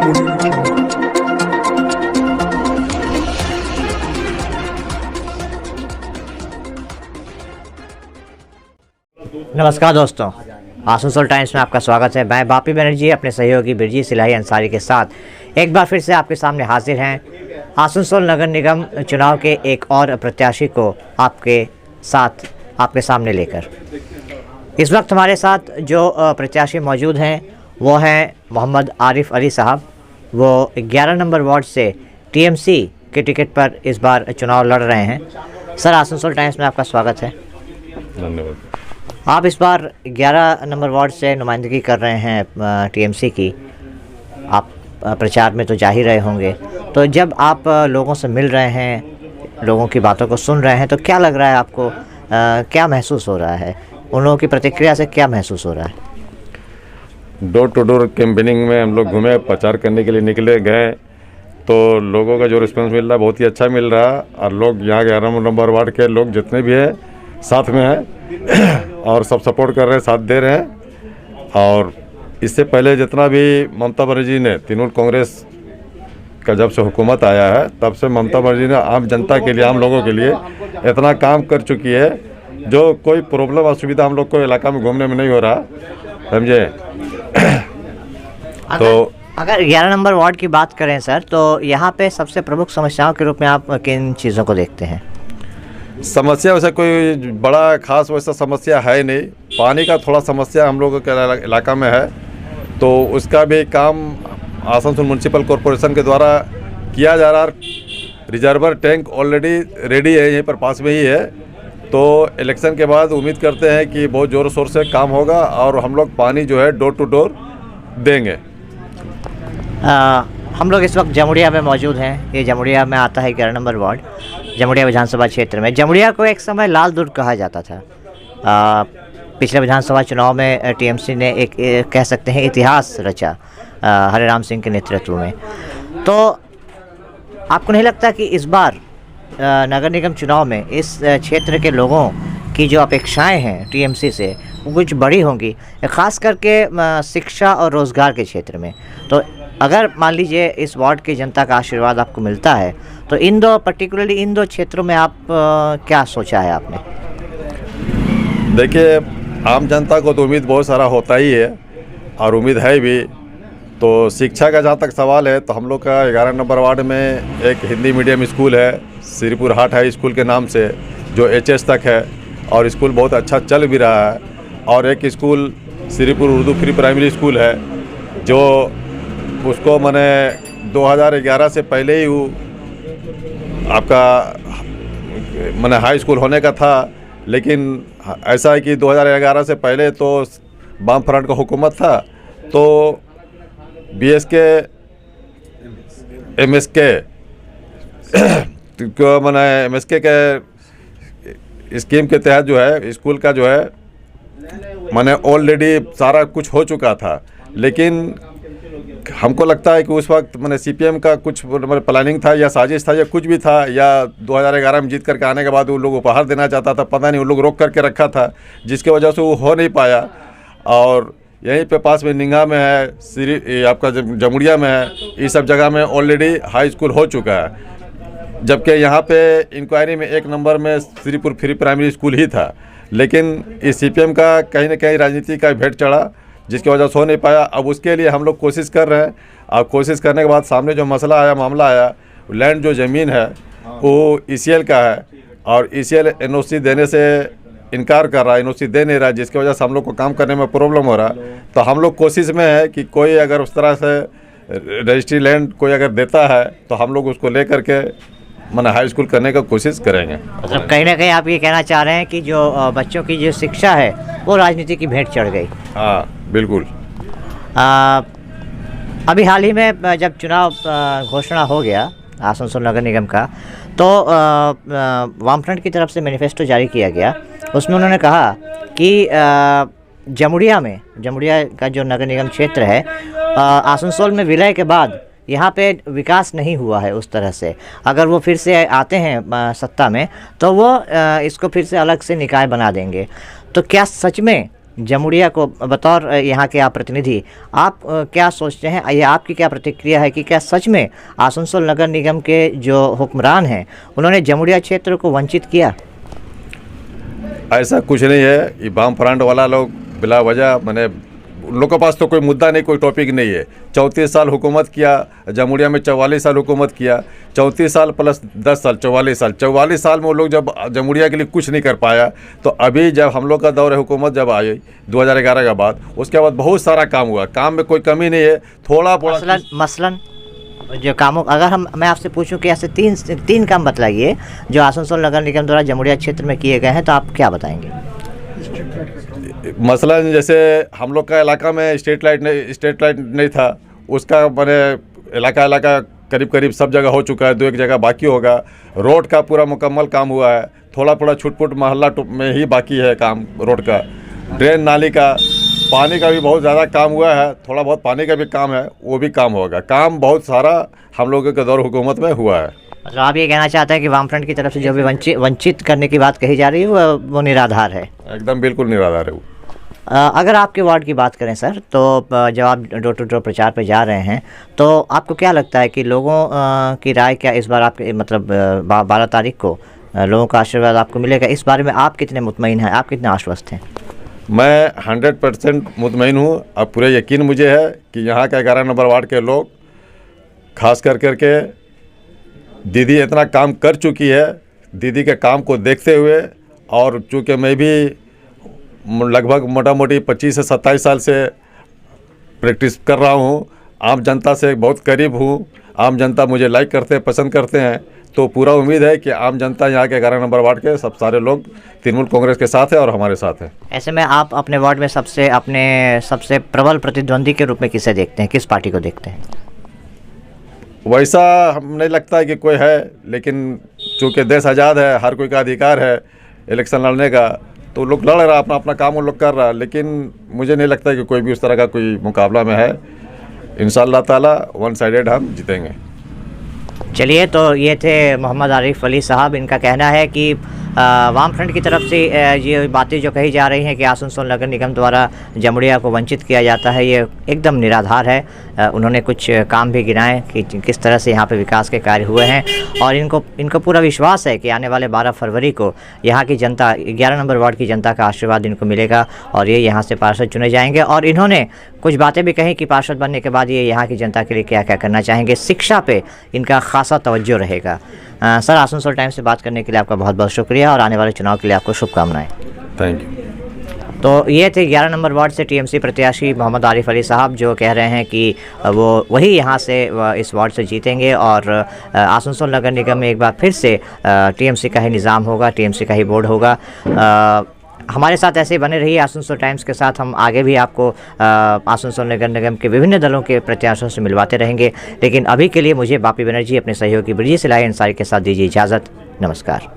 नमस्कार दोस्तों, आसनसोल टाइम्स में आपका स्वागत है। मैं बापी बनर्जी अपने सहयोगी बिरजी सिलाही अंसारी के साथ एक बार फिर से आपके सामने हाजिर हैं। आसनसोल नगर निगम चुनाव के एक और प्रत्याशी को आपके सामने लेकर इस वक्त हमारे साथ जो प्रत्याशी मौजूद हैं वो हैं मोहम्मद आरिफ अली साहब। वो 11 नंबर वार्ड से टीएमसी के टिकट पर इस बार चुनाव लड़ रहे हैं। सर, आसनसोल टाइम्स में आपका स्वागत है। धन्यवाद। आप इस बार 11 नंबर वार्ड से नुमाइंदगी कर रहे हैं टीएमसी की। आप प्रचार में तो जा ही रहे होंगे, तो जब आप लोगों से मिल रहे हैं, लोगों की बातों को सुन रहे हैं, तो क्या लग रहा है आपको? क्या महसूस हो रहा है? उन लोगों की प्रतिक्रिया से क्या महसूस हो रहा है? डोर टू डोर कैंपेनिंग में हम लोग घूमे, प्रचार करने के लिए निकले गए, तो लोगों का जो रिस्पांस मिल रहा है बहुत ही अच्छा मिल रहा है। और लोग यहाँ 11 नंबर वार्ड के लोग जितने भी हैं साथ में हैं और सब सपोर्ट कर रहे हैं, साथ दे रहे हैं। और इससे पहले जितना भी ममता बनर्जी ने तृणमूल कांग्रेस का जब से हुकूमत आया है तब से ममता बनर्जी ने आम जनता के लिए, आम लोगों के लिए इतना काम कर चुकी है जो कोई प्रॉब्लम असुविधा हम लोग को इलाका में घूमने में नहीं हो रहा, समझे। तो अगर 11 नंबर वार्ड की बात करें सर, तो यहाँ पे सबसे प्रमुख समस्याओं के रूप में आप किन चीज़ों को देखते हैं? समस्या वैसे कोई बड़ा खास वैसा समस्या है नहीं। पानी का थोड़ा समस्या हम लोगों के इलाका में है, तो उसका भी काम आसनसोल म्यूनसिपल कॉरपोरेशन के द्वारा किया जा रहा है। रिजर्वर टैंक ऑलरेडी रेडी है, यहीं पर पास में ही है। तो इलेक्शन के बाद उम्मीद करते हैं कि बहुत ज़ोर शोर से काम होगा और हम लोग पानी जो है डोर टू डोर देंगे। हम लोग इस वक्त जमुड़िया में मौजूद हैं। ये जमुड़िया में आता है 11 नंबर वार्ड, जमुड़िया विधानसभा क्षेत्र में। जमुड़िया को एक समय लाल दुर्ग कहा जाता था। पिछले विधानसभा चुनाव में टीएमसी ने एक कह सकते हैं इतिहास रचा हरे राम सिंह के नेतृत्व में। तो आपको नहीं लगता कि इस बार नगर निगम चुनाव में इस क्षेत्र के लोगों की जो अपेक्षाएं हैं टीएमसी से वो कुछ बड़ी होंगी, ख़ास करके शिक्षा और रोज़गार के क्षेत्र में? तो अगर मान लीजिए इस वार्ड की जनता का आशीर्वाद आपको मिलता है, तो पर्टिकुलरली इन दो क्षेत्रों में आप क्या सोचा है आपने? देखिए, आम जनता को तो उम्मीद बहुत सारा होता ही है और उम्मीद है भी। तो शिक्षा का जहाँ तक सवाल है, तो हम लोग का 11 नंबर वार्ड में एक हिंदी मीडियम स्कूल है, श्रीपुर हाट हाई स्कूल के नाम से, जो HS तक है और स्कूल बहुत अच्छा चल भी रहा है। और एक school Shripur Urdu pre primary school है, जो उसको मैंने 2011 से पहले ही आपका मैंने हाई स्कूल होने का था, लेकिन ऐसा है कि 2011 से पहले तो वाम फ्रंट का हुकूमत था, तो BSK MSK को मैंने MSK के स्कीम के तहत जो है स्कूल का जो है मैंने ऑलरेडी सारा कुछ हो चुका था। लेकिन हमको लगता है कि उस वक्त मैंने CPM का कुछ प्लानिंग था या साजिश था या कुछ भी था, या 2011 में जीत करके आने के बाद वो लोग उपहार देना चाहता था, पता नहीं वो लोग रोक करके रखा था, जिसके वजह से वो हो नहीं पाया। और यहीं पे पास में निंगा में है, आपका जमुड़िया में है, इस सब जगह में ऑलरेडी हाई स्कूल हो चुका है। जबकि यहाँ पे इंक्वायरी में 1 नंबर में श्रीपुर प्री प्राइमरी स्कूल ही था, लेकिन इस CPM का कहीं ना कहीं राजनीति का भेंट चढ़ा, जिसकी वजह से हो नहीं पाया। अब उसके लिए हम लोग कोशिश कर रहे हैं। और कोशिश करने के बाद सामने जो मामला आया, लैंड जो ज़मीन है वो ECL का है और ECL NOC देने से इनकार कर रहा है, NOC दे नहीं रहा, जिसकी वजह से हम लोग को काम करने में प्रॉब्लम हो रहा है। तो हम लोग कोशिश में है कि कोई अगर उस तरह से रजिस्ट्री लैंड कोई अगर देता है तो हम लोग उसको ले करके मैंने हाई स्कूल करने का कोशिश करेंगे। मतलब कहीं ना कहीं आप ये कहना चाह रहे हैं कि जो बच्चों की जो शिक्षा है वो राजनीति की भेंट चढ़ गई? हाँ, बिल्कुल। अभी हाल ही में जब चुनाव घोषणा हो गया आसनसोल नगर निगम का, तो वामफ्रंट की तरफ से मैनिफेस्टो जारी किया गया। उसमें उन्होंने कहा कि जमुड़िया का जो नगर निगम क्षेत्र है, आसनसोल में विलय के बाद यहाँ पे विकास नहीं हुआ है उस तरह से। अगर वो फिर से आते हैं सत्ता में, तो वो इसको फिर से अलग से निकाय बना देंगे। तो क्या सच में जमुड़िया को बतौर यहाँ के आप प्रतिनिधि, आप क्या सोचते हैं, ये आपकी क्या प्रतिक्रिया है कि क्या सच में आसनसोल नगर निगम के जो हुक्मरान हैं उन्होंने जमुड़िया क्षेत्र को वंचित किया? ऐसा कुछ नहीं है। ये वाम फ्रंट वाला लोग बिला वजह मैंने उन लोगों के पास तो कोई मुद्दा नहीं, कोई टॉपिक नहीं है। 34 साल हुकूमत किया, जमुड़िया में 44 साल हुकूमत किया, 34 साल प्लस 10 साल 44 साल में वो लोग जब जमुड़िया के लिए कुछ नहीं कर पाया, तो अभी जब हम लोग का दौर हुकूमत जब आई 2011 के बाद, उसके बाद बहुत सारा काम हुआ। काम में कोई कमी नहीं है, थोड़ा बहुत मसलन जो कामों, अगर मैं आपसे पूछूं कि ऐसे तीन काम बतलाइए जो आसनसोल नगर निगम द्वारा जमुड़िया क्षेत्र में किए गए हैं, तो आप क्या बताएंगे? मसलन जैसे हम लोग का इलाका में स्ट्रीट लाइट नहीं था, उसका मैंने इलाका करीब करीब सब जगह हो चुका है, 2-1 जगह बाकी होगा। रोड का पूरा मुकम्मल काम हुआ है, थोड़ा छुट-पुट मोहल्ला में ही बाकी है काम रोड का। ड्रेन नाली का, पानी का भी बहुत ज़्यादा काम हुआ है, थोड़ा बहुत पानी का भी काम है, वो भी काम होगा। काम बहुत सारा हम लोगों के दौर हुकूमत में हुआ है। मतलब आप ये कहना चाहते हैं कि वामफ्रंट की तरफ से जो भी वंचित करने की बात कही जा रही है वो निराधार है? एकदम बिल्कुल निराधार है वो। अगर आपके वार्ड की बात करें सर, तो जब आप डोर टू डोर प्रचार पे जा रहे हैं, तो आपको क्या लगता है कि लोगों की राय क्या इस बार आपके मतलब 12 तारीख को लोगों का आशीर्वाद आपको मिलेगा? इस बारे में आप कितने मुतमईन हैं, आप कितने आश्वस्त हैं? मैं 100% मुतमईन हूँ। अब पूरे यकीन मुझे है कि यहाँ के 11 नंबर वार्ड के लोग खास करके दीदी इतना काम कर चुकी है, दीदी के काम को देखते हुए, और चूँकि मैं भी लगभग मोटा मोटी 25 से 27 साल से प्रैक्टिस कर रहा हूँ, आम जनता से बहुत करीब हूँ, आम जनता मुझे लाइक करते हैं, पसंद करते हैं, तो पूरा उम्मीद है कि आम जनता यहाँ के 11 नंबर वार्ड के सब सारे लोग तृणमूल कांग्रेस के साथ है और हमारे साथ है। ऐसे में आप अपने वार्ड में सबसे प्रबल प्रतिद्वंदी के रूप में किसे देखते हैं, किस पार्टी को देखते हैं? वैसा हम नहीं लगता है कि कोई है, लेकिन चूँकि देश आज़ाद है, हर कोई का अधिकार है इलेक्शन लड़ने का, तो लोग लड़ रहा, अपना काम वो लोग कर रहा, लेकिन मुझे नहीं लगता कि कोई भी उस तरह का कोई मुकाबला में है। इंशाअल्लाह ताला वन साइडेड हम जीतेंगे। चलिए, तो ये थे मोहम्मद आरिफ अली साहब। इनका कहना है कि वामफ्रंट की तरफ से ये बातें जो कही जा रही हैं कि आसनसोल नगर निगम द्वारा जमुड़िया को वंचित किया जाता है, ये एकदम निराधार है। उन्होंने कुछ काम भी गिनाए कि किस तरह से यहाँ पे विकास के कार्य हुए हैं, और इनको पूरा विश्वास है कि आने वाले 12 फरवरी को यहाँ की जनता, 11 नंबर वार्ड की जनता का आशीर्वाद इनको मिलेगा और ये यहाँ से पार्षद चुने जाएंगे। और इन्होंने कुछ बातें भी कही कि पार्षद बनने के बाद ये यहाँ की जनता के लिए क्या क्या करना चाहेंगे। शिक्षा पे इनका खासा तवज्जो रहेगा। सर, आसनसोल टाइम्स से बात करने के लिए आपका बहुत बहुत शुक्रिया और आने वाले चुनाव के लिए आपको शुभकामनाएं। Thank you. तो ये थे 11 नंबर वार्ड से टीएमसी प्रत्याशी मोहम्मद आरिफ अली साहब, जो कह रहे हैं कि वो वही यहाँ से इस वार्ड से जीतेंगे और आसनसोल नगर निगम में एक बार फिर से टीएमसी का ही निज़ाम होगा, टीएमसी का ही बोर्ड होगा। हमारे साथ ऐसे ही बने रहिए आसनसोल टाइम्स के साथ। हम आगे भी आपको आसनसोल नगर निगम के विभिन्न दलों के प्रत्याशियों से मिलवाते रहेंगे, लेकिन अभी के लिए मुझे बापी बनर्जी अपने सहयोगी ब्रिजेश इलाही अंसारी के साथ दीजिए इजाज़त। नमस्कार।